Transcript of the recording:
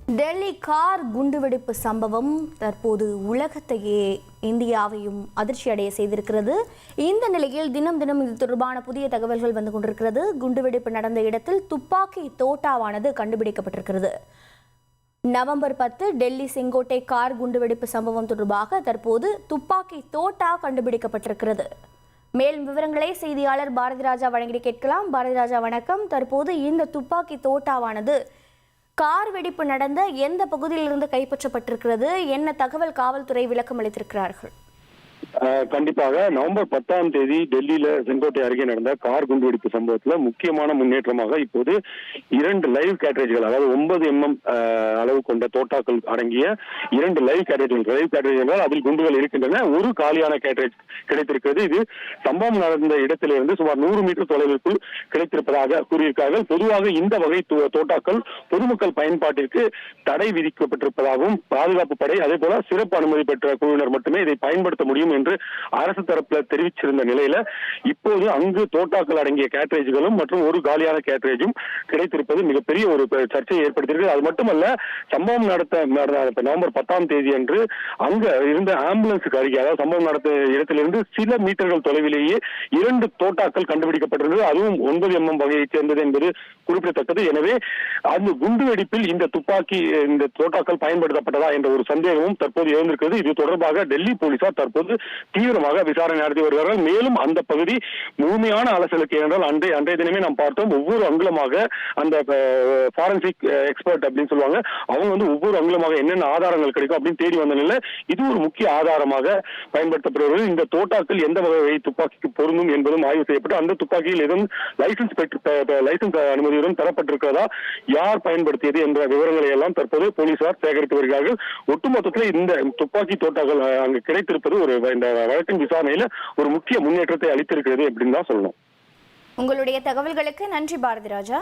Delhi car குண்டுவெடிப்பு சம்பவம் தற்போது உலகத்தையே இந்தியாவையும் அதிர்ச்சி அடைய செய்திருக்கிறது. இந்த நிலையில் தினம் தினம் இது தொடர்பான புதிய தகவல்கள் வந்து கொண்டிருக்கிறது. குண்டுவெடிப்பு நடந்த இடத்தில் துப்பாக்கி தோட்டாவானது கண்டுபிடிக்கப்பட்டிருக்கிறது. நவம்பர் 10 டெல்லி செங்கோட்டை கார் குண்டுவெடிப்பு சம்பவம் தொடர்பாக தற்போது துப்பாக்கி தோட்டா கண்டுபிடிக்கப்பட்டிருக்கிறது. மேலும் விவரங்களை செய்தியாளர் பாரதி ராஜா வழங்கி கேட்கலாம். பாரதி ராஜா வணக்கம். தற்போது இந்த துப்பாக்கி தோட்டாவானது கார் வெடிப்பு நடந்த எந்த பகுதியிலிருந்து கைப்பற்றப்பட்டிருக்கிறது? என்ன தகவல் காவல்துறை விளக்கம் அளித்திருக்கிறார்கள்? கண்டிப்பாக நவம்பர் 10ஆம் தேதி டெல்லியில செங்கோட்டை அருகே நடந்த கார் குண்டுவெடிப்பு சம்பவத்துல முக்கியமான முன்னேற்றமாக இப்போது 2 லைவ் கேட்ரேஜ்கள், அதாவது 9 mm அளவு கொண்ட தோட்டாக்கள் அடங்கிய 2 லைவ் கேட்ரேஜ்கள் அதில் குண்டுகள் இருக்கின்றன. ஒரு காலியான கேட்ரேஜ் கிடைத்திருக்கிறது. இது சம்பவம் நடந்த இடத்திலிருந்து சுமார் 100 மீட்டர் தொலைவிற்குள் கிடைத்திருப்பதாக கூறியிருக்கிறார்கள். பொதுவாக இந்த வகை தோட்டாக்கள் பொதுமக்கள் பயன்பாட்டிற்கு தடை விதிக்கப்பட்டிருப்பதாகவும் பாதுகாப்பு படை அதே போல சிறப்பு அனுமதி பெற்ற குழுவினர் மட்டுமே இதை பயன்படுத்த முடியும் என்று அரசு தரப்புல தெரிவிச்சிருந்த நிலையில இப்போது அங்கு தோட்டாக்கள் அடங்கிய கேட்ரேஜ்களும் மற்றும் ஒரு காலியான கேட்ரேஜும் கிடைத்திருப்பது மிகப்பெரிய ஒரு சர்ச்சையை ஏற்படுத்தியிருக்கு. அது மட்டுமல்ல, சம்பவம் நடத்த நவம்பர் 10ஆம் தேதி அன்று அங்க இருந்த ஆம்புலன்ஸுக்கு அருகே, அதாவது சம்பவம் நடந்த இடத்திலிருந்து சில மீட்டர்கள் தொலைவிலேயே 2 தோட்டாக்கள் கண்டுபிடிக்கப்பட்டிருந்தது. அதுவும் 9 mm வகையைச் சேர்ந்தது என்பது குறிப்பிடத்தக்கது. எனவே அந்த குண்டு வெடிப்பில் இந்த தோட்டாக்கள் பயன்படுத்தப்பட்டதா என்ற ஒரு சந்தேகமும் தற்போது எழுந்திருக்கிறது. இது தொடர்பாக டெல்லி போலீசார் தற்போது தீவிரமாக விசாரணை நடத்தி வருகிறார்கள். மேலும் அந்த பகுதி முழுமையான அலசலுக்கு, என்றால் அன்றைய தினமே நாம் பார்த்தோம், ஒவ்வொரு அங்குலமாக அந்த ஃபாரன்சிக் எக்ஸ்பர்ட் அப்படின்னு சொல்லுவாங்க, அவங்க வந்து ஒவ்வொரு அங்குலமாக என்னென்ன ஆதாரங்கள் கிடைக்கும் அப்படின்னு தேடி வந்த நிலையில இது ஒரு முக்கிய ஆதாரமாக பயன்படுத்தப்படுகிறது. இந்த தோட்டாக்கள் எந்த வகை துப்பாக்கிக்கு பொருந்தும் என்பதும் ஆய்வு செய்யப்பட்டு அந்த துப்பாக்கியில் எதுவும் லைசன்ஸ் அனுமதியுடன் தரப்பட்டிருக்கிறதா, யார் பயன்படுத்தியது என்ற விவரங்களை எல்லாம் தற்போது போலீசார் சேகரித்து வருகிறார்கள். ஒட்டுமொத்தத்தில் இந்த துப்பாக்கி தோட்டாக்கள் அங்கு கிடைத்திருப்பது இந்த வழக்கின் விசாரணையில ஒரு முக்கிய முன்னேற்றத்தை அளித்திருக்கிறது அப்படின்னு தான் சொல்லணும். உங்களுடைய தகவல்களுக்கு நன்றி பாரதி ராஜா.